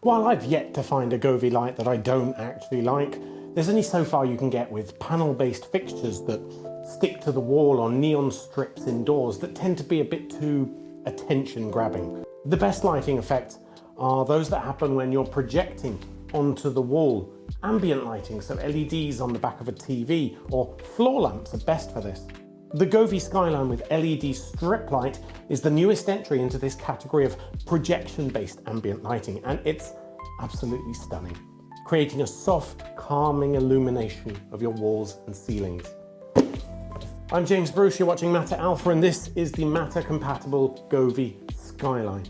While I've yet to find a Govee light that I don't actually like, there's only so far you can get with panel-based fixtures that stick to the wall on neon strips indoors that tend to be a bit too attention-grabbing. The best lighting effects are those that happen when you're projecting onto the wall. Ambient lighting, so LEDs on the back of a TV, or floor lamps are best for this. The Govee Skyline with LED strip light is the newest entry into this category of projection-based ambient lighting, and it's absolutely stunning, creating a soft, calming illumination of your walls and ceilings. I'm James Bruce, you're watching Matter Alpha, and this is the Matter-compatible Govee Skyline.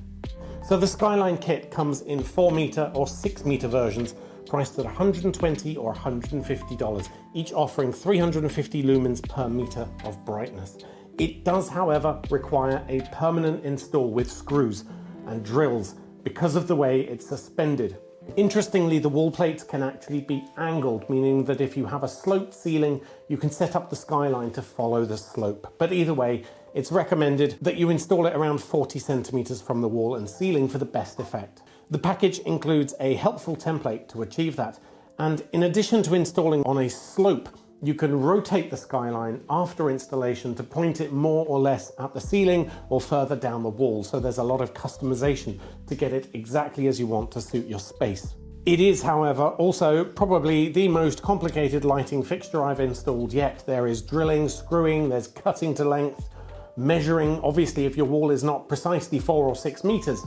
So the Skyline kit comes in 4 meter or 6 meter versions, priced at $120 or $150, each offering 350 lumens per meter of brightness. It does, however, require a permanent install with screws and drills because of the way it's suspended. Interestingly, the wall plates can actually be angled, meaning that if you have a sloped ceiling, you can set up the Skyline to follow the slope. But either way, it's recommended that you install it around 40 centimeters from the wall and ceiling for the best effect. The package includes a helpful template to achieve that, and in addition to installing on a slope, you can rotate the Skyline after installation to point it more or less at the ceiling or further down the wall, so there's a lot of customization to get it exactly as you want to suit your space. It is, however, also probably the most complicated lighting fixture I've installed yet. There is drilling, screwing, there's cutting to length, measuring, obviously if your wall is not precisely 4 or 6 meters,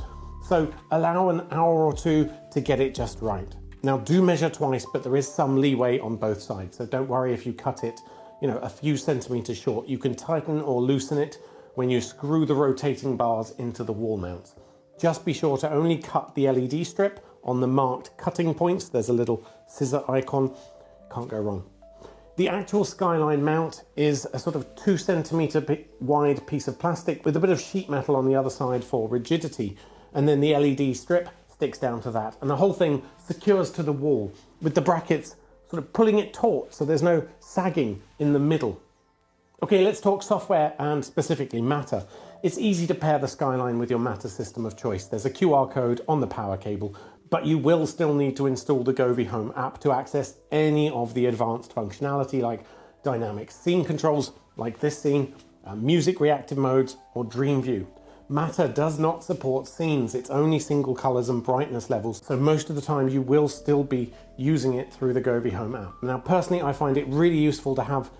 so allow an hour or two to get it just right. Now do measure twice, but there is some leeway on both sides, so don't worry if you cut it, a few centimeters short. You can tighten or loosen it when you screw the rotating bars into the wall mounts. Just be sure to only cut the LED strip on the marked cutting points. There's a little scissor icon, can't go wrong. The actual Skyline mount is a sort of 2 centimeter wide piece of plastic with a bit of sheet metal on the other side for rigidity. And then the LED strip sticks down to that. And the whole thing secures to the wall with the brackets sort of pulling it taut so there's no sagging in the middle. Okay, let's talk software and specifically Matter. It's easy to pair the Skyline with your Matter system of choice. There's a QR code on the power cable, but you will still need to install the Govee Home app to access any of the advanced functionality like dynamic scene controls, like this scene, music reactive modes, or DreamView. Matter does not support scenes, it's only single colors and brightness levels, so most of the time you will still be using it through the Govee Home app. Now personally I find it really useful to have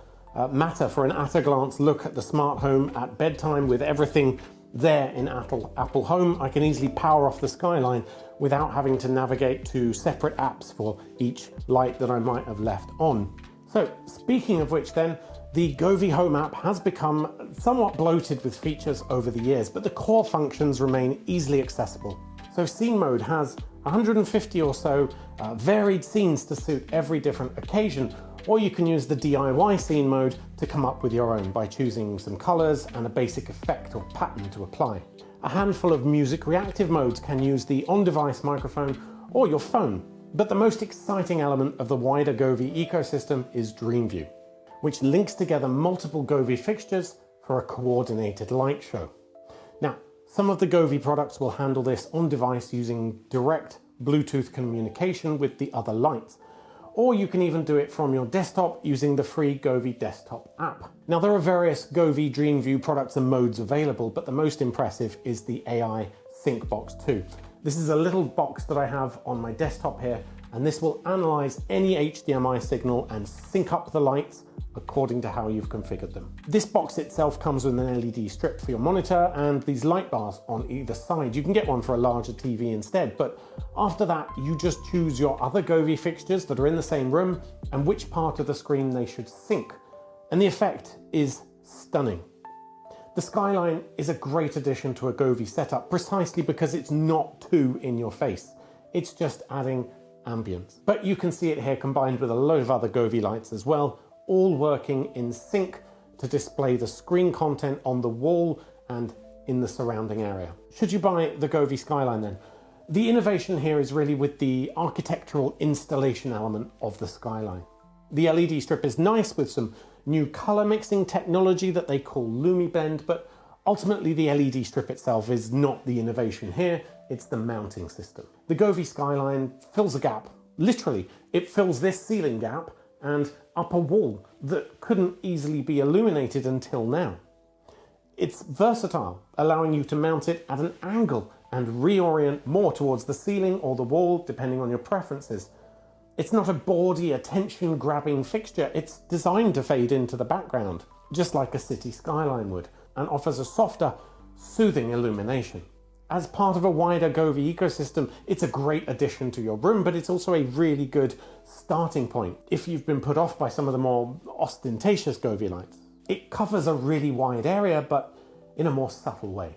Matter for an at-a-glance look at the smart home at bedtime with everything there in Apple Home. I can easily power off the Skyline without having to navigate to separate apps for each light that I might have left on. So speaking of which then, the Govee Home app has become somewhat bloated with features over the years, but the core functions remain easily accessible. So scene mode has 150 or so varied scenes to suit every different occasion, or you can use the DIY scene mode to come up with your own by choosing some colors and a basic effect or pattern to apply. A handful of music reactive modes can use the on-device microphone or your phone, but the most exciting element of the wider Govee ecosystem is DreamView, which links together multiple Govee fixtures for a coordinated light show. Now, some of the Govee products will handle this on device using direct Bluetooth communication with the other lights, or you can even do it from your desktop using the free Govee desktop app. Now there are various Govee DreamView products and modes available, but the most impressive is the AI Sync Box 2. This is a little box that I have on my desktop here, and this will analyze any HDMI signal and sync up the lights according to how you've configured them. This box itself comes with an LED strip for your monitor and these light bars on either side. You can get one for a larger TV instead, but after that you just choose your other Govee fixtures that are in the same room and which part of the screen they should sync. And the effect is stunning. The Skyline is a great addition to a Govee setup precisely because it's not too in your face. It's just adding ambience. But you can see it here combined with a load of other Govee lights as well, all working in sync to display the screen content on the wall and in the surrounding area. Should you buy the Govee Skyline then? The innovation here is really with the architectural installation element of the Skyline. The LED strip is nice with some new color mixing technology that they call LumiBlend, but ultimately the LED strip itself is not the innovation here. it's the mounting system. The Govee Skyline fills a gap. Literally, it fills this ceiling gap and upper wall that couldn't easily be illuminated until now. It's versatile, allowing you to mount it at an angle and reorient more towards the ceiling or the wall, depending on your preferences. It's not a bawdy, attention-grabbing fixture. It's designed to fade into the background, just like a city skyline would, and offers a softer, soothing illumination. As part of a wider Govee ecosystem, it's a great addition to your room, but it's also a really good starting point if you've been put off by some of the more ostentatious Govee lights. It covers a really wide area, but in a more subtle way.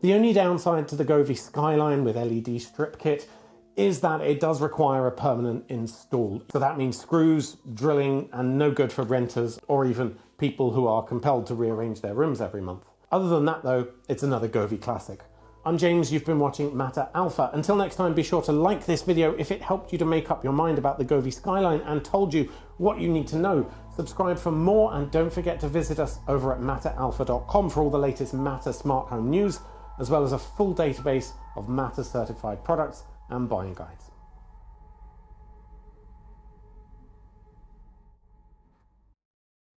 The only downside to the Govee Skyline with LED strip kit is that it does require a permanent install. So that means screws, drilling, and no good for renters or even people who are compelled to rearrange their rooms every month. Other than that though, it's another Govee classic. I'm James, you've been watching Matter Alpha. Until next time, be sure to like this video if it helped you to make up your mind about the Govee Skyline and told you what you need to know. Subscribe for more and don't forget to visit us over at matteralpha.com for all the latest Matter smart home news, as well as a full database of Matter certified products and buying guides.